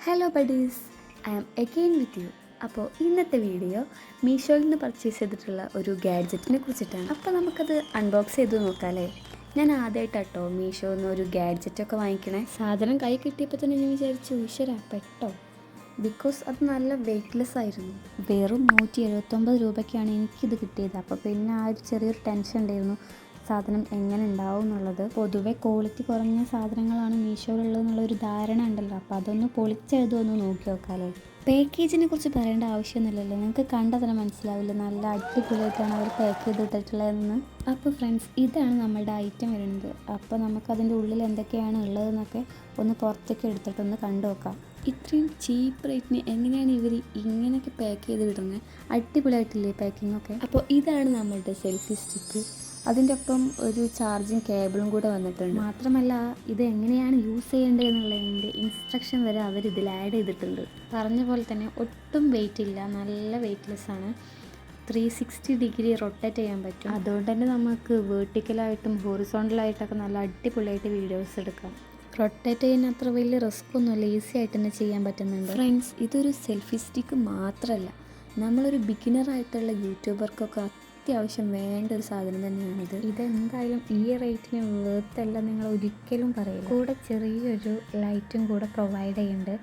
Hello buddies, I am again with you. അപ്പോൾ ഇന്നത്തെ video മീഷോയിൽ നിന്ന് പർച്ചേസ് ചെയ്തിട്ടുള്ള ഒരു ഗാഡ്ജറ്റിനെ കുറിച്ചിട്ടാണ്. അപ്പോൾ നമുക്കത് അൺബോക്സ് ചെയ്ത് നോക്കാമല്ലേ. ഞാൻ ആദ്യമായിട്ടോ മീഷോയിൽ നിന്ന് ഒരു ഗാഡ്ജറ്റൊക്കെ വാങ്ങിക്കണേ. സാധനം കൈ കിട്ടിയപ്പോൾ തന്നെ ഞാൻ വിചാരിച്ചു ഈശ്വര പെട്ടോ, ബിക്കോസ് അത് നല്ല വെയ്റ്റ്ലെസ് ആയിരുന്നു. വെറും 179 രൂപയ്ക്കാണ് എനിക്കിത് കിട്ടിയത്. അപ്പോൾ പിന്നെ ആ ഒരു ചെറിയൊരു ടെൻഷൻ ഉണ്ടായിരുന്നു, സാധനം എങ്ങനെ ഉണ്ടാവും എന്നുള്ളത്. പൊതുവെ ക്വാളിറ്റി കുറഞ്ഞ സാധനങ്ങളാണ് മീഷോയിലുള്ളതെന്നുള്ളൊരു ധാരണ ഉണ്ടല്ലോ. അപ്പോൾ അതൊന്ന് പൊളിച്ചെഴുതുമെന്ന് നോക്കി നോക്കാമല്ലോ. പാക്കേജിനെ കുറിച്ച് പറയേണ്ട ആവശ്യമൊന്നുമില്ലല്ലോ, നിങ്ങൾക്ക് കണ്ടാൽ തന്നെ മനസ്സിലാവില്ല നല്ല അടിപൊളിയായിട്ടാണ് അവർ പാക്ക് ചെയ്തിട്ടുള്ളതെന്ന്. അപ്പോൾ ഫ്രണ്ട്സ്, ഇതാണ് നമ്മുടെ ഐറ്റം വരുന്നത്. അപ്പോൾ നമുക്കതിൻ്റെ ഉള്ളിൽ എന്തൊക്കെയാണ് ഉള്ളതെന്നൊക്കെ ഒന്ന് പുറത്തേക്ക് എടുത്തിട്ടൊന്ന് കണ്ടു നോക്കാം. ഇത്രയും ചീപ്പ് റേറ്റിന് എങ്ങനെയാണ് ഇവർ ഇങ്ങനെയൊക്കെ പാക്ക് ചെയ്ത് വിടുന്നത്? അടിപൊളിയായിട്ടില്ലേ പാക്കിങ്ങൊക്കെ. അപ്പോൾ ഇതാണ് നമ്മളുടെ സെൽഫി സ്റ്റിക്ക്. അതിൻ്റെ ഒപ്പം ഒരു ചാർജിങ് കേബിളും കൂടെ വന്നിട്ടുണ്ട്. മാത്രമല്ല ഇത് എങ്ങനെയാണ് യൂസ് ചെയ്യേണ്ടത് എന്നുള്ളതിൻ്റെ ഇൻസ്ട്രക്ഷൻ വരെ അവർ ഇതിൽ ആഡ് ചെയ്തിട്ടുണ്ട്. പറഞ്ഞ പോലെ തന്നെ ഒട്ടും വെയിറ്റ് ഇല്ല, നല്ല വെയ്റ്റ്ലെസ് ആണ്. 360 ഡിഗ്രി റൊട്ടേറ്റ് ചെയ്യാൻ പറ്റും. അതുകൊണ്ട് തന്നെ നമുക്ക് വേർട്ടിക്കലായിട്ടും ഹൊറിസോണ്ടലായിട്ടൊക്കെ നല്ല അടിപൊളിയായിട്ട് വീഡിയോസ് എടുക്കാം. റൊട്ടേറ്റ് ചെയ്യുന്ന അത്ര വലിയ റിസ്ക് ഒന്നുമില്ല, ഈസി ആയിട്ട് തന്നെ ചെയ്യാൻ പറ്റുന്നുണ്ട്. ഫ്രണ്ട്സ്, ഇതൊരു സെൽഫി സ്റ്റിക്ക് മാത്രമല്ല, നമ്മളൊരു ബിഗിനറായിട്ടുള്ള യൂട്യൂബർക്കൊക്കെ അത്യാവശ്യം വേണ്ട ഒരു സാധനം തന്നെയാണിത്. ഇതെന്തായാലും ഈ റേറ്റിന് വേർത്തല്ല നിങ്ങൾ ഒരിക്കലും പറയില്ല. കൂടെ ചെറിയൊരു ലൈറ്റും കൂടെ പ്രൊവൈഡ് ചെയ്യുന്നുണ്ട്.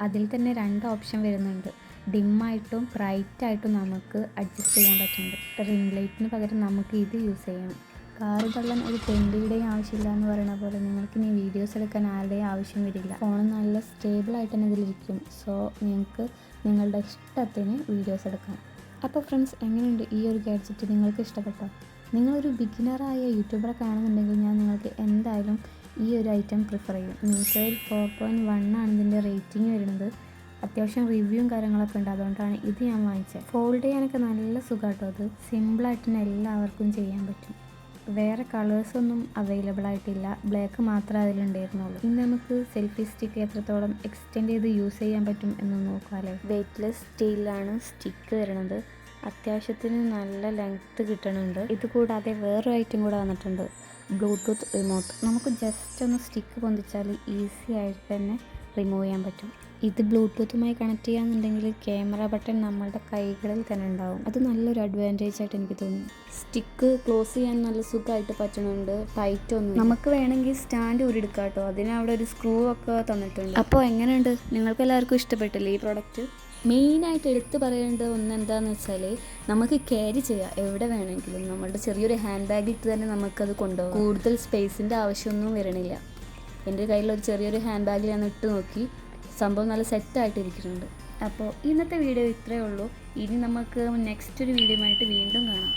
അതിൽ തന്നെ 2 ഓപ്ഷൻ വരുന്നുണ്ട്. ഡിമ്മായിട്ടും ബ്രൈറ്റായിട്ടും നമുക്ക് അഡ്ജസ്റ്റ് ചെയ്യാൻ പറ്റുന്നുണ്ട്. റിംഗ് ലൈറ്റിന് പകരം നമുക്ക് ഇത് യൂസ് ചെയ്യണം. കാറ് തള്ളാൻ ഒരു പെൻഡിയുടെയും ആവശ്യമില്ല എന്ന് പറയുന്ന പോലെ നിങ്ങൾക്ക് ഇനി വീഡിയോസ് എടുക്കാൻ ആരുടെയും ആവശ്യം വരില്ല. ഫോൺ നല്ല സ്റ്റേബിളായിട്ട് തന്നെ ഇതിലിരിക്കും. സോ നിങ്ങൾക്ക് നിങ്ങളുടെ ഇഷ്ടത്തിന് വീഡിയോസ് എടുക്കാം. അപ്പോൾ ഫ്രണ്ട്സ്, എങ്ങനെയുണ്ട് ഈ ഒരു ഗാഡ്ജറ്റ്? നിങ്ങൾക്ക് ഇഷ്ടപ്പെട്ടോ? നിങ്ങളൊരു ബിഗിനറായ യൂട്യൂബറൊക്കെ ആണെന്നുണ്ടെങ്കിൽ ഞാൻ നിങ്ങൾക്ക് എന്തായാലും ഈ ഒരു ഐറ്റം പ്രിഫർ ചെയ്യും. മീഷോയിൽ 4.1 ആണ് ഇതിൻ്റെ റേറ്റിംഗ് വരുന്നത്. അത്യാവശ്യം റിവ്യൂവും കാര്യങ്ങളൊക്കെ ഉണ്ട്, അതുകൊണ്ടാണ് ഇത് ഞാൻ വാങ്ങിച്ചത്. ഫോൾഡ് ചെയ്യാനൊക്കെ നല്ല സുഖമാട്ടോ. അത് സിമ്പിളായിട്ട് തന്നെ എല്ലാവർക്കും ചെയ്യാൻ പറ്റും. വേറെ കളേഴ്സൊന്നും അവൈലബിൾ ആയിട്ടില്ല, ബ്ലാക്ക് മാത്രമേ അതിലുണ്ടായിരുന്നുള്ളൂ. ഇനി നമുക്ക് സെൽഫി സ്റ്റിക്ക് എത്രത്തോളം എക്സ്റ്റെൻഡ് ചെയ്ത് യൂസ് ചെയ്യാൻ പറ്റും എന്ന് നോക്കാമല്ലേ. വെയ്റ്റ്ലെസ് സ്റ്റീലാണ് സ്റ്റിക്ക് വരുന്നത്. അത്യാവശ്യത്തിന് നല്ല ലെങ്ത്ത് കിട്ടുന്നുണ്ട്. ഇത് കൂടാതെ വേറൊരു ഐറ്റം കൂടെ വന്നിട്ടുണ്ട്, ബ്ലൂടൂത്ത് റിമോട്ട്. നമുക്ക് ജസ്റ്റ് ഒന്ന് സ്റ്റിക്ക് പൊന്തിച്ചാൽ ഈസി ആയിട്ട് തന്നെ റിമൂവ് ചെയ്യാൻ പറ്റും. ഇത് ബ്ലൂടൂത്തുമായി കണക്ട് ചെയ്യാന്നുണ്ടെങ്കിൽ ക്യാമറ ബട്ടൺ നമ്മളുടെ കൈകളിൽ തന്നെ ഉണ്ടാവും. അത് നല്ലൊരു അഡ്വാൻറ്റേജ് ആയിട്ട് എനിക്ക് തോന്നി. സ്റ്റിക്ക് ക്ലോസ് ചെയ്യാൻ നല്ല സുഖമായിട്ട് പറ്റുന്നുണ്ട്, ടൈറ്റ് ഒന്നും. നമുക്ക് വേണമെങ്കിൽ സ്റ്റാൻഡ് ഊരിയെടുക്കാം കേട്ടോ, അതിന് അവിടെ ഒരു സ്ക്രൂ ഒക്കെ തന്നിട്ടുണ്ട്. അപ്പോൾ എങ്ങനെയുണ്ട്, നിങ്ങൾക്ക് എല്ലാവർക്കും ഇഷ്ടപ്പെട്ടില്ലേ ഈ പ്രോഡക്റ്റ്? മെയിനായിട്ട് എടുത്ത് പറയേണ്ടത് എന്താണെന്ന് വെച്ചാൽ, നമുക്ക് ക്യാരി ചെയ്യാം എവിടെ വേണമെങ്കിലും. നമ്മളുടെ ചെറിയൊരു ഹാൻഡ് ബാഗിൽ ഇട്ട് തന്നെ നമുക്കത് കൊണ്ടുപോകാം. കൂടുതൽ സ്പേസിൻ്റെ ആവശ്യമൊന്നും വരണില്ല. എൻ്റെ കയ്യിലൊരു ചെറിയൊരു ഹാൻഡ് ബാഗിൽ ഞാൻ ഇട്ട് നോക്കി, സംഭവം നല്ല സെറ്റായിട്ടിരിക്കുന്നുണ്ട്. അപ്പോൾ ഇന്നത്തെ വീഡിയോ ഇത്രയേ ഉള്ളൂ. ഇനി നമുക്ക് നെക്സ്റ്റ് ഒരു വീഡിയോ ആയിട്ട് വീണ്ടും കാണാം.